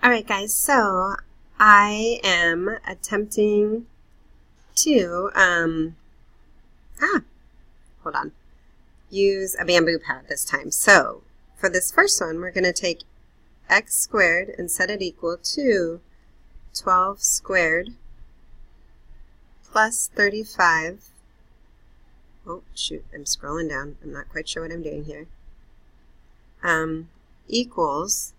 All right, guys, so I am attempting to, hold on, use a bamboo pad this time. So for this first one, we're going to take x squared and set it equal to 12 squared plus 35. Oh, shoot, I'm scrolling down. I'm not quite sure what I'm doing here. Equals,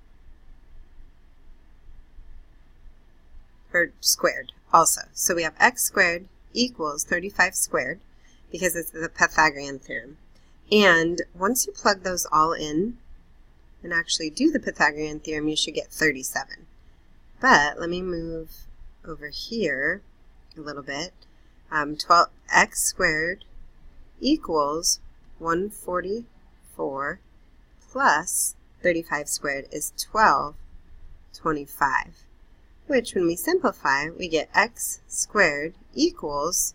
or squared also. So we have x squared equals 35 squared because it's the Pythagorean theorem. And once you plug those all in and actually do the Pythagorean theorem, you should get 37. But let me move over here a little bit. 12x squared equals 144 plus 35 squared is 1225, which when we simplify, we get x squared equals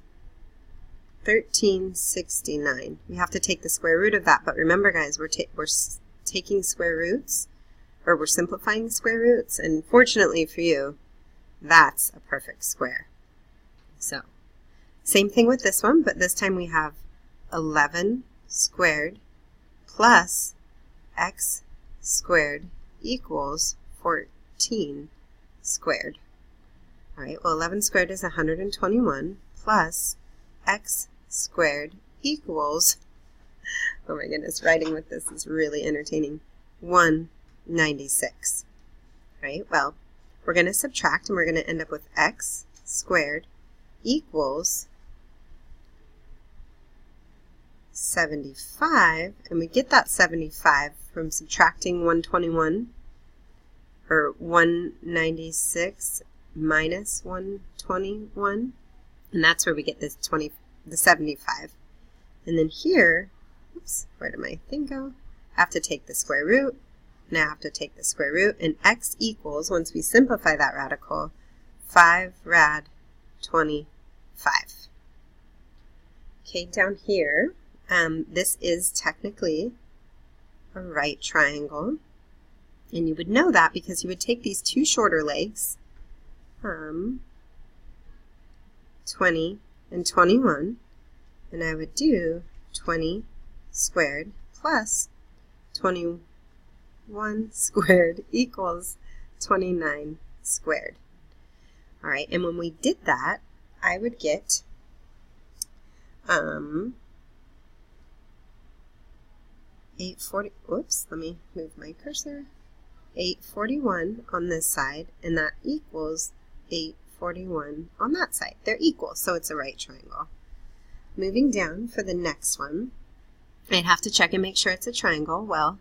1369. We have to take the square root of that, but remember guys, we're taking square roots, or we're simplifying square roots, and fortunately for you, that's a perfect square. So, same thing with this one, but this time we have 11 squared plus x squared equals 14 squared. All right, well 11 squared is 121 plus x squared equals, oh my goodness, writing with this is really entertaining, 196. Right, well, we're going to subtract and we're going to end up with x squared equals 75, and we get that 75 from subtracting 121, or 196 minus 121, and that's where we get this the 75. And then here, oops, where did my thing go? I have to take the square root, and I have to take the square root, and x equals, once we simplify that radical, 5 rad 25. Okay, down here, this is technically a right triangle, and you would know that because you would take these two shorter legs, 20 and 21, and I would do 20 squared plus 21 squared equals 29 squared. All right, and when we did that, I would get 840, whoops, let me move my cursor, 841 on this side, and that equals 841 on that side. They're equal, so it's a right triangle. Moving down for the next one, I'd have to check and make sure it's a triangle. Well,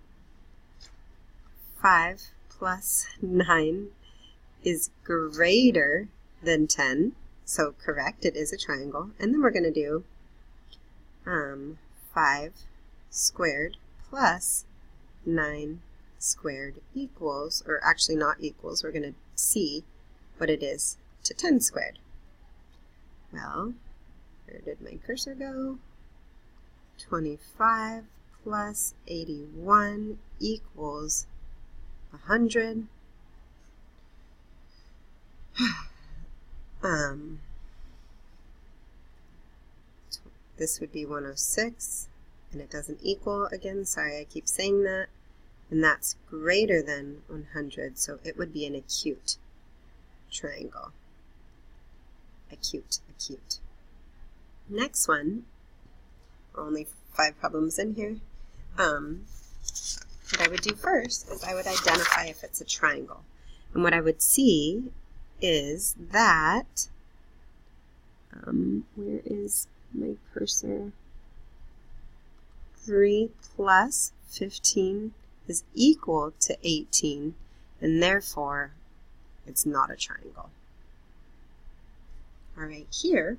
5 plus 9 is greater than 10, so correct, it is a triangle. And then we're going to do 5 squared plus 9 squared equals, or actually not equals, we're going to see what it is to 10 squared. Well, where did my cursor go? 25 plus 81 equals 100. This would be 106, and it doesn't equal again, sorry I keep saying that, and that's greater than 100, so it would be an acute triangle. Acute. Next one, only 5 problems in here. What I would do first is I would identify if it's a triangle. And what I would see is that, where is my cursor? 3 plus 15 is equal to 18, and therefore it's not a triangle. All right, here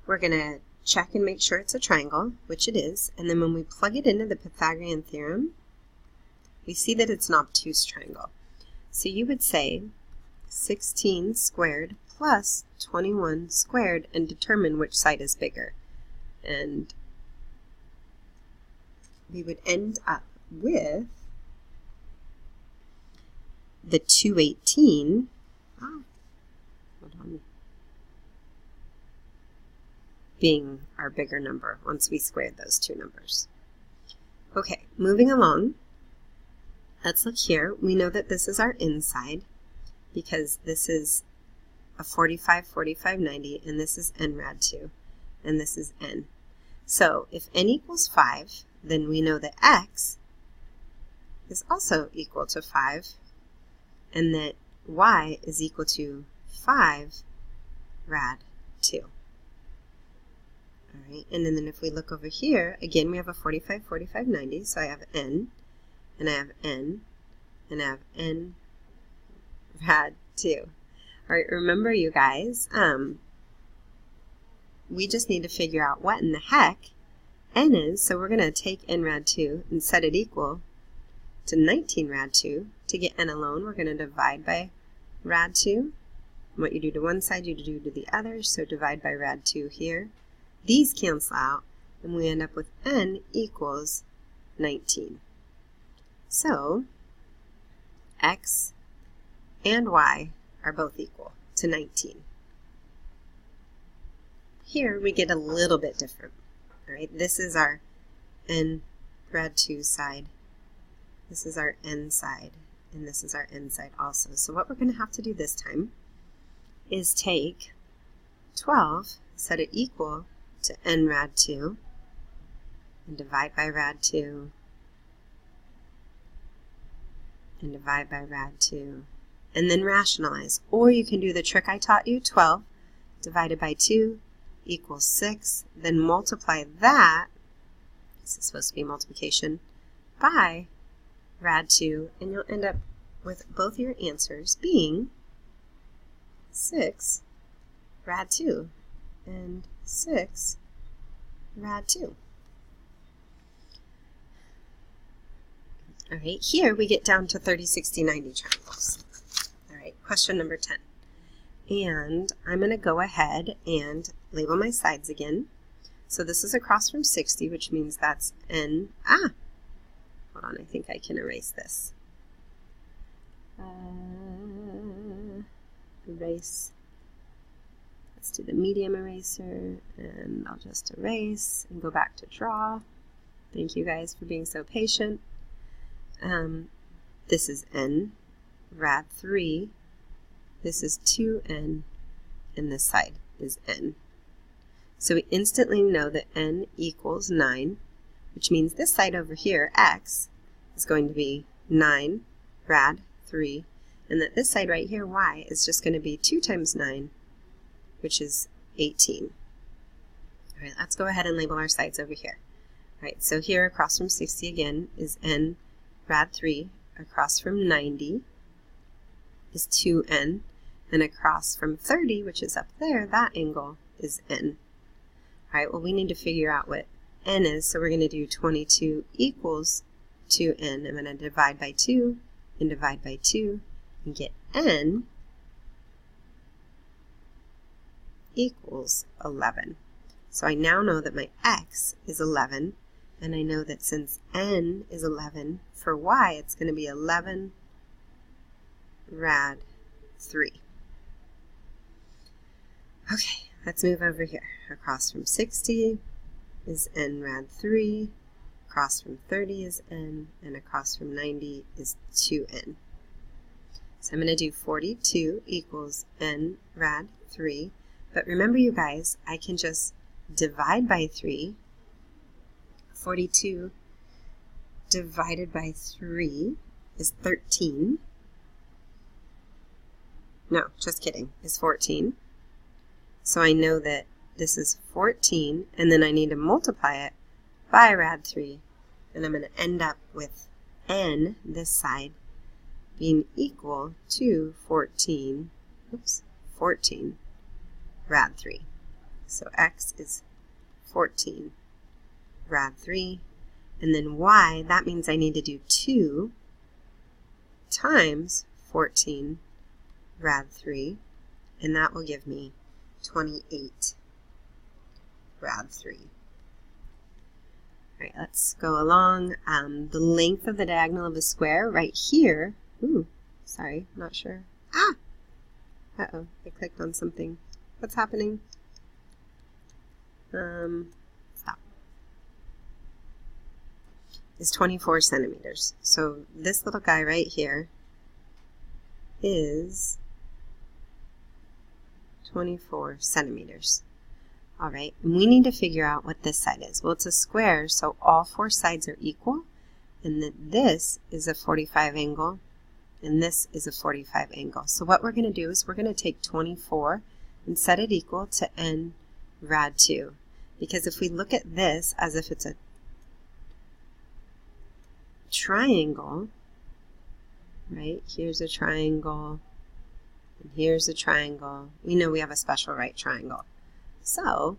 we're going to check and make sure it's a triangle, which it is, and then when we plug it into the Pythagorean theorem, we see that it's an obtuse triangle. So you would say 16 squared plus 21 squared and determine which side is bigger. And we would end up with the 218, hold on, being our bigger number once we squared those two numbers. Okay, moving along, let's look here. We know that this is our inside because this is a 45, 45, 90, and this is n rad 2, and this is n. So if n equals 5, then we know that x is also equal to 5, and that y is equal to 5 rad 2. All right, and then if we look over here, again, we have a 45, 45, 90, so I have n, and I have n, and I have n rad 2. All right, remember, you guys, we just need to figure out what in the heck n is, so we're going to take n rad 2 and set it equal to 19 rad 2. To get n alone, we're going to divide by rad 2. And what you do to one side, you do to the other, so divide by rad 2 here. These cancel out, and we end up with n equals 19. So x and y are both equal to 19. Here we get a little bit different. All right, this is our n rad 2 side. This is our n side, and this is our n side also. So what we're going to have to do this time is take 12, set it equal to n rad 2, and divide by rad 2, and divide by rad 2, and then rationalize. Or you can do the trick I taught you, 12 divided by 2 equals 6, then multiply that, this is supposed to be multiplication, by rad 2, and you'll end up with both your answers being 6 rad 2 and 6 rad 2. All right, here we get down to 30, 60, 90 triangles. All right, question number 10. And I'm going to go ahead and label my sides again. So this is across from 60, which means that's n. Hold on, I think I can erase this. Erase. Let's do the medium eraser, and I'll just erase and go back to draw. Thank you guys for being so patient. This is n rad 3. This is 2n, and this side is n. So we instantly know that n equals 9, which means this side over here, x, is going to be 9 rad 3, and that this side right here, y, is just going to be 2 times 9, which is 18. All right, let's go ahead and label our sides over here. All right, so here across from 60 again is n rad 3, across from 90 is 2n, and across from 30, which is up there, that angle is n. All right, well, we need to figure out what n is, so we're going to do 22 equals 2n. I'm going to divide by 2 and divide by 2 and get n equals 11. So I now know that my x is 11, and I know that since n is 11, for y it's going to be 11 rad 3. Okay, let's move over here. Across from 60 is n rad 3, across from 30 is n, and across from 90 is 2n. So I'm going to do 42 equals n rad 3, but remember, you guys, I can just divide by 3. 42 divided by 3 is 13. No, just kidding, is 14. So I know that this is 14, and then I need to multiply it by rad 3, and I'm going to end up with n, this side, being equal to 14 rad 3. So x is 14 rad 3, and then y, that means I need to do 2 times 14 rad 3, and that will give me 28 rad 3. All right, let's go along. The length of the diagonal of a square right here, Sorry, not sure. Ah! Uh-oh, I clicked on something. What's happening? Stop. Is 24 centimeters. So this little guy right here is 24 centimeters. All right, and we need to figure out what this side is. Well, it's a square, so all four sides are equal, and then this is a 45 angle, and this is a 45 angle. So what we're going to do is we're going to take 24 and set it equal to n rad 2. Because if we look at this as if it's a triangle, right? Here's a triangle, and here's a triangle. We know we have a special right triangle. So,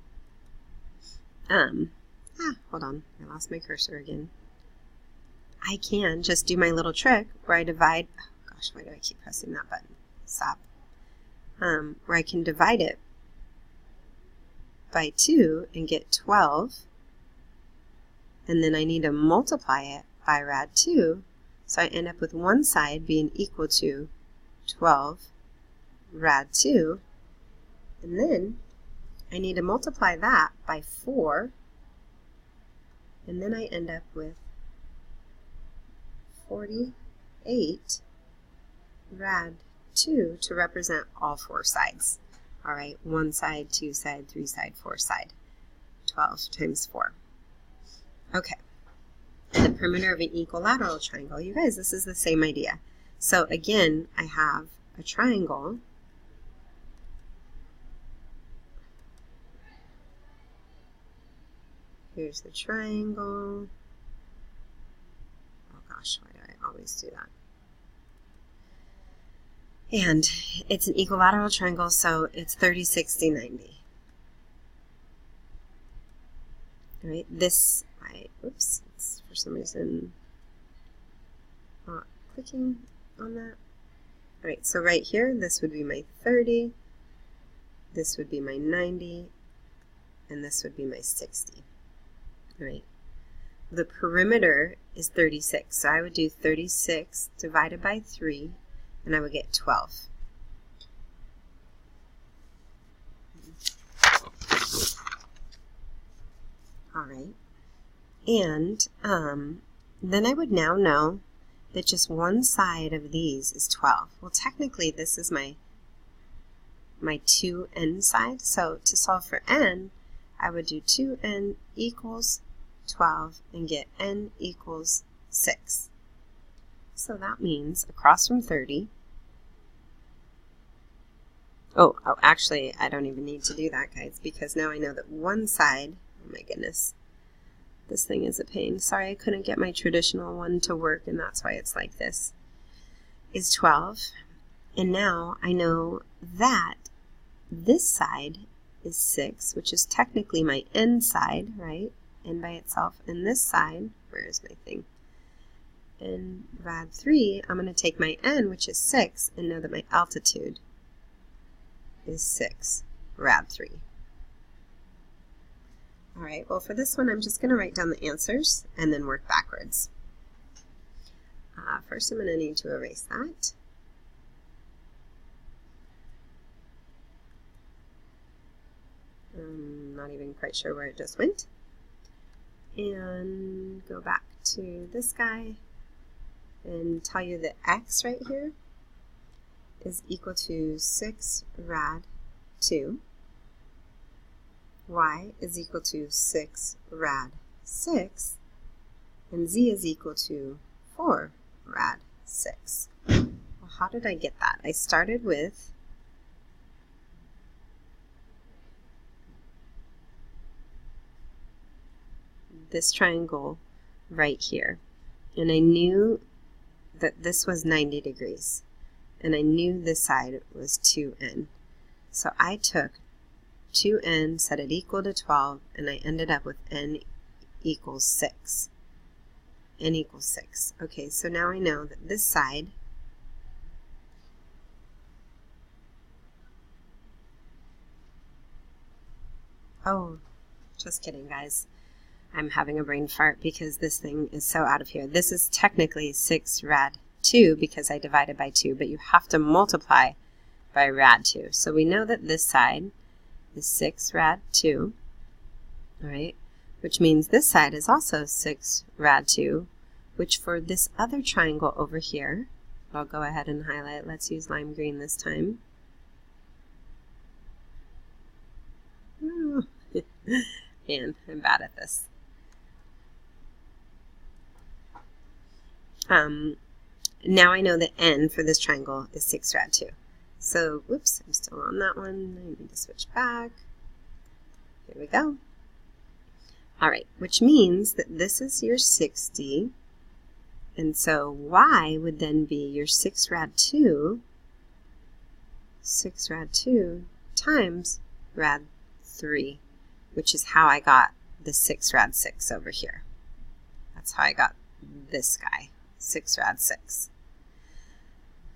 hold on, I lost my cursor again. I can just do my little trick where I divide, oh gosh, why do I keep pressing that button? Stop. Where I can divide it by 2 and get 12, and then I need to multiply it by rad 2, so I end up with one side being equal to 12 rad 2, and then I need to multiply that by 4, and then I end up with 48 rad 2 to represent all four sides. All right, one side, two side, three side, four side. 12 times 4. Okay. And the perimeter of an equilateral triangle. You guys, this is the same idea. So again, I have a triangle. Here's the triangle. Oh gosh, why do I always do that? And it's an equilateral triangle, so it's 30, 60, 90. All right, this, oops, it's for some reason not clicking on that. All right, so right here, this would be my 30, this would be my 90, and this would be my 60. All right. The perimeter is 36, so I would do 36 divided by 3, and I would get 12. All right. And then I would now know that just one side of these is 12. Well, technically, this is my 2n side. So to solve for n, I would do 2n equals 12 and get n equals 6. So that means across from 30, oh, actually, I don't even need to do that, guys, because now I know that one side, oh my goodness, this thing is a pain. Sorry, I couldn't get my traditional one to work, and that's why it's like this, is 12. And now I know that this side is 6, which is technically my n side, right? N by itself. And this side, where is my thing? And rad 3, I'm going to take my n, which is 6, and know that my altitude is 6 rad 3. All right, well, for this one, I'm just going to write down the answers and then work backwards. First, I'm going to need to erase that. I'm not even quite sure where it just went. And go back to this guy and tell you that x right here is equal to 6 rad 2. Y is equal to 6 rad 6. And z is equal to 4 rad 6. Well, how did I get that? I started with this triangle right here. And I knew that this was 90 degrees. And I knew this side was 2n. So I took 2n, set it equal to 12, and I ended up with n equals 6. N equals 6. Okay, so now I know that this side oh, just kidding, guys. I'm having a brain fart because this thing is so out of here. This is technically 6 rad 2 because I divided by 2, but you have to multiply by rad 2. So we know that this side is 6 rad 2, all right, which means this side is also 6 rad 2, which for this other triangle over here, I'll go ahead and highlight. Let's use lime green this time. Man, I'm bad at this. Now I know that n for this triangle is 6 rad 2. So, whoops, I'm still on that one. I need to switch back. Here we go. All right, which means that this is your 60. And so y would then be your 6 rad 2, 6 rad 2 times rad 3, which is how I got the 6 rad 6 over here. That's how I got this guy, 6 rad 6.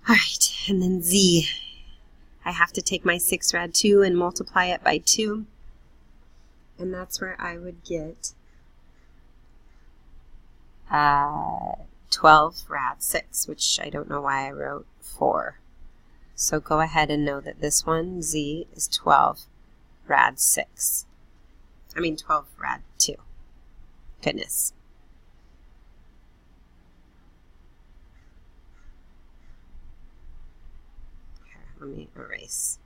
All right, and then z. I have to take my 6 rad 2 and multiply it by 2. And that's where I would get 12 rad 6, which I don't know why I wrote 4. So go ahead and know that this one, z, is 12 rad 6. I mean 12 rad 2. Goodness. Here, let me erase.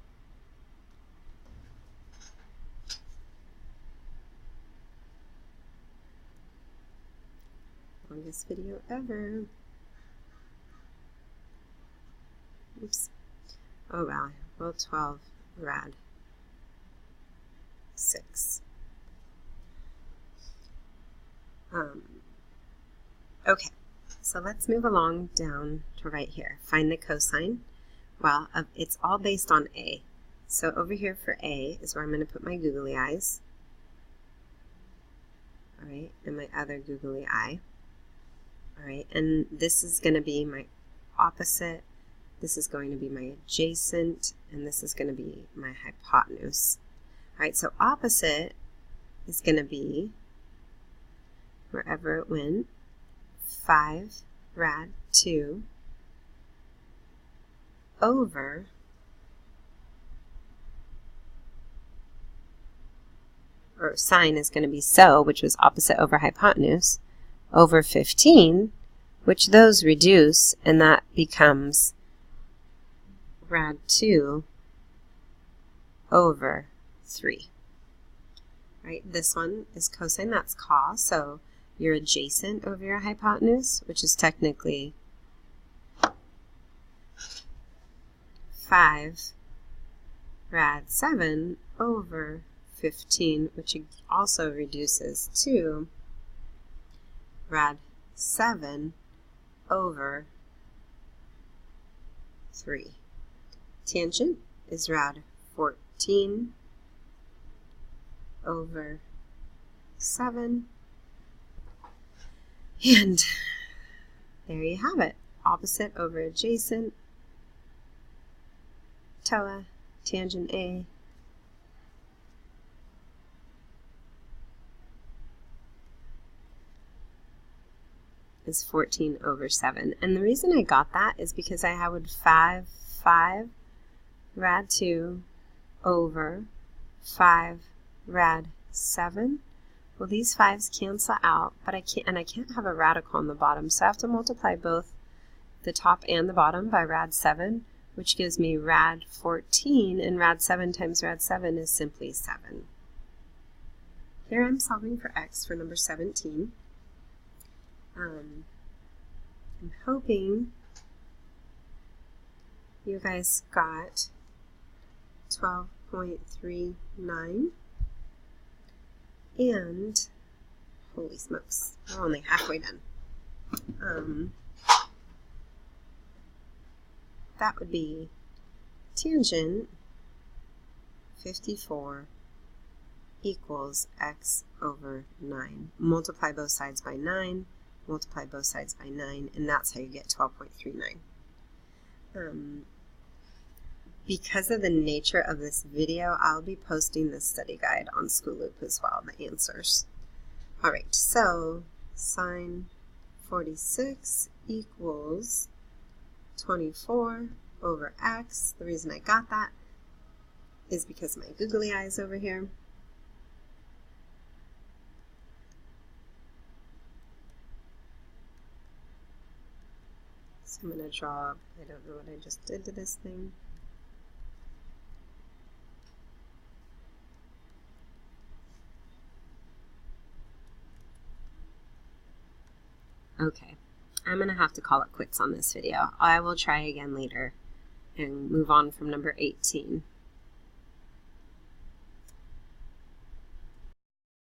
Longest video ever. Oops. Oh wow. Well, 12 rad 6. Okay, so let's move along down to right here. Find the cosine. Well, it's all based on a. So over here for a is where I'm going to put my googly eyes. All right, and my other googly eye. All right, and this is going to be my opposite. This is going to be my adjacent, and this is going to be my hypotenuse. All right, so opposite is going to be, wherever it went, 5 rad 2 over or sine is going to be so, which was opposite over hypotenuse, over 15, which those reduce, and that becomes rad 2 over 3. Right, this one is cosine, that's cos, so you're adjacent over your hypotenuse, which is technically 5 rad 7 over 15, which also reduces to rad 7 over 3. Tangent is rad 14 over 7. And there you have it. Opposite over adjacent, TOA, tangent A. Is 14 over 7. And the reason I got that is because I would 5 rad 2 over 5 rad 7. Well, these 5's cancel out, but I can't have a radical on the bottom, so I have to multiply both the top and the bottom by rad 7, which gives me rad 14, and rad 7 times rad 7 is simply 7. Here I'm solving for x for number 17. I'm hoping you guys got 12.39. And, holy smokes, we're only halfway done. That would be tangent 54 equals x over 9. Multiply both sides by 9, multiply both sides by 9, and that's how you get 12.39. Because of the nature of this video, I'll be posting this study guide on Schooloop as well, the answers. All right, so sine 46 equals 24 over x. The reason I got that is because of my googly eyes over here. So I'm going to draw, I don't know what I just did to this thing. Okay, I'm going to have to call it quits on this video. I will try again later and move on from number 18.